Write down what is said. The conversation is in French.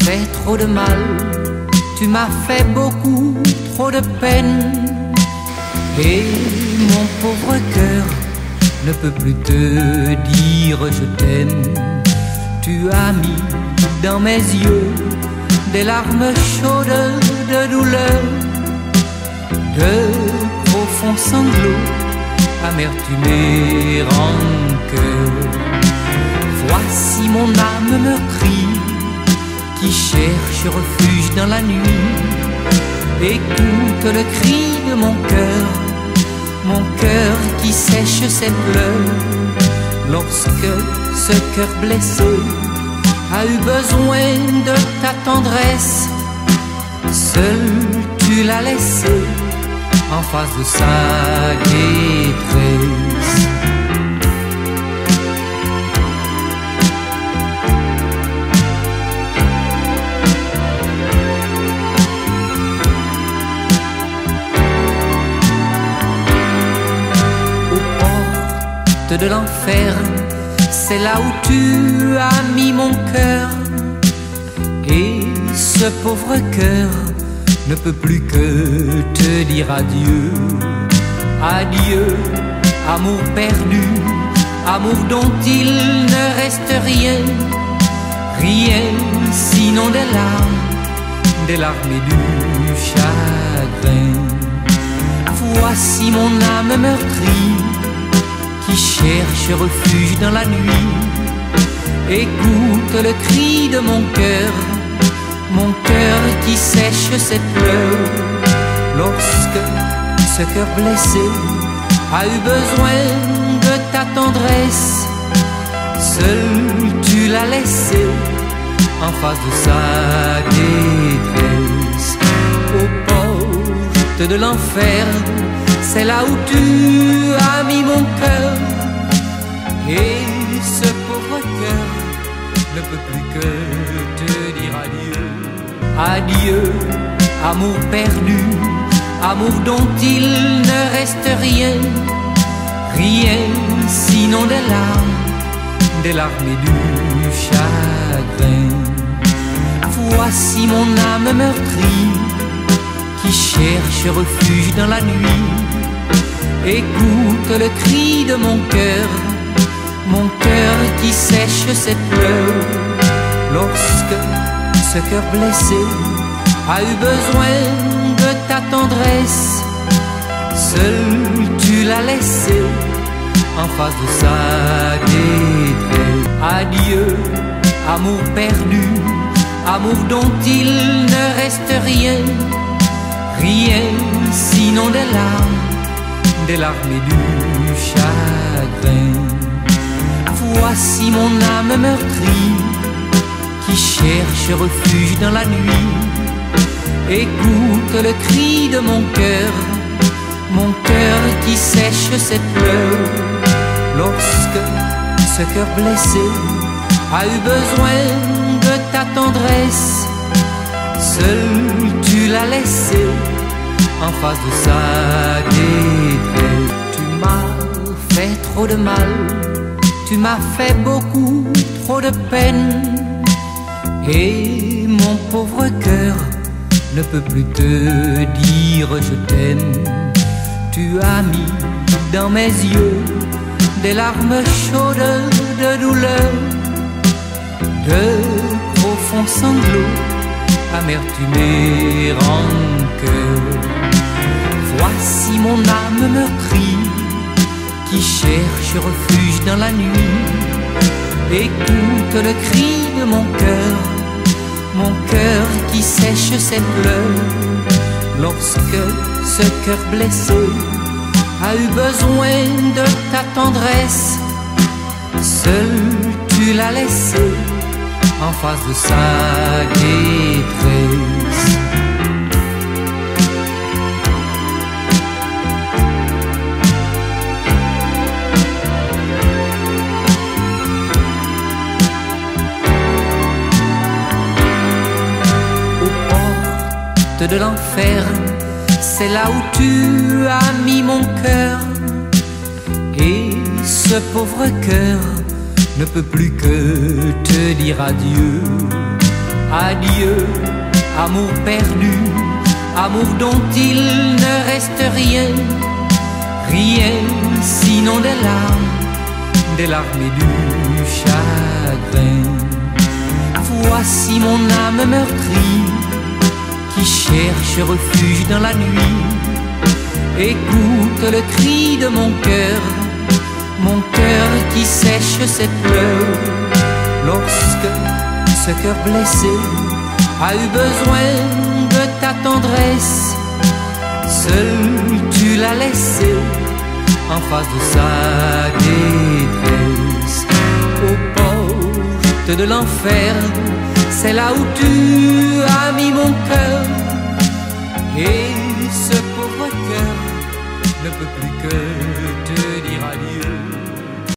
fait trop de mal, tu m'as fait beaucoup trop de peine. Et mon pauvre cœur ne peut plus te dire je t'aime. Tu as mis dans mes yeux des larmes chaudes de douleur, de profonds sanglots, amertume et rancœur. Voici mon âme meurtrie qui cherche refuge dans la nuit. Écoute le cri de mon cœur qui sèche ses pleurs. Lorsque ce cœur blessé a eu besoin de ta tendresse, seul tu l'as laissé en face de sa détresse. De l'enfer, c'est là où tu as mis mon cœur. Et ce pauvre cœur ne peut plus que te dire adieu. Adieu, amour perdu, amour dont il ne reste rien. Rien sinon des larmes et du chagrin. Voici mon âme meurtrie qui cherche refuge dans la nuit. Écoute le cri de mon cœur qui sèche ses pleurs. Lorsque ce cœur blessé a eu besoin de ta tendresse, seul tu l'as laissé en face de sa détresse. Aux portes de l'enfer, c'est là où tu as mis mon cœur. Et ce pauvre cœur ne peut plus que te dire adieu. Adieu, amour perdu, amour dont il ne reste rien. Rien sinon des larmes et du chagrin. Voici mon âme meurtrie qui cherche refuge dans la nuit. Écoute le cri de mon cœur qui sèche ses pleurs. Lorsque ce cœur blessé a eu besoin de ta tendresse, seul tu l'as laissé en face de sa détresse. Adieu, amour perdu, amour dont il ne reste rien. Rien sinon des larmes et du chagrin. Voici mon âme meurtrie qui cherche refuge dans la nuit. Écoute le cri de mon cœur qui sèche ses pleurs. Lorsque ce cœur blessé a eu besoin de ta tendresse, seul tu l'as laissé en face de sa détresse. Tu m'as fait trop de mal, tu m'as fait beaucoup trop de peine. Et mon pauvre cœur ne peut plus te dire je t'aime. Tu as mis dans mes yeux des larmes chaudes de douleur, de profonds sanglots, amertume et rancœur. Voici mon âme meurtrie qui cherche refuge dans la nuit. Écoute le cri de mon cœur qui sèche ses pleurs. Lorsque ce cœur blessé a eu besoin de ta tendresse, seul tu l'as laissé en face de sa détresse. De l'enfer, c'est là où tu as mis mon cœur. Et ce pauvre cœur ne peut plus que te dire adieu. Adieu, amour perdu, amour dont il ne reste rien, rien sinon des larmes et du chagrin. Voici mon âme meurtrie qui cherche refuge dans la nuit. Écoute le cri de mon cœur qui sèche ses pleurs. Lorsque ce cœur blessé a eu besoin de ta tendresse, seul tu l'as laissé en face de sa détresse. Aux portes de l'enfer, c'est là où tu as mis mon cœur. Et ce pauvre cœur ne peut plus que te dire adieu.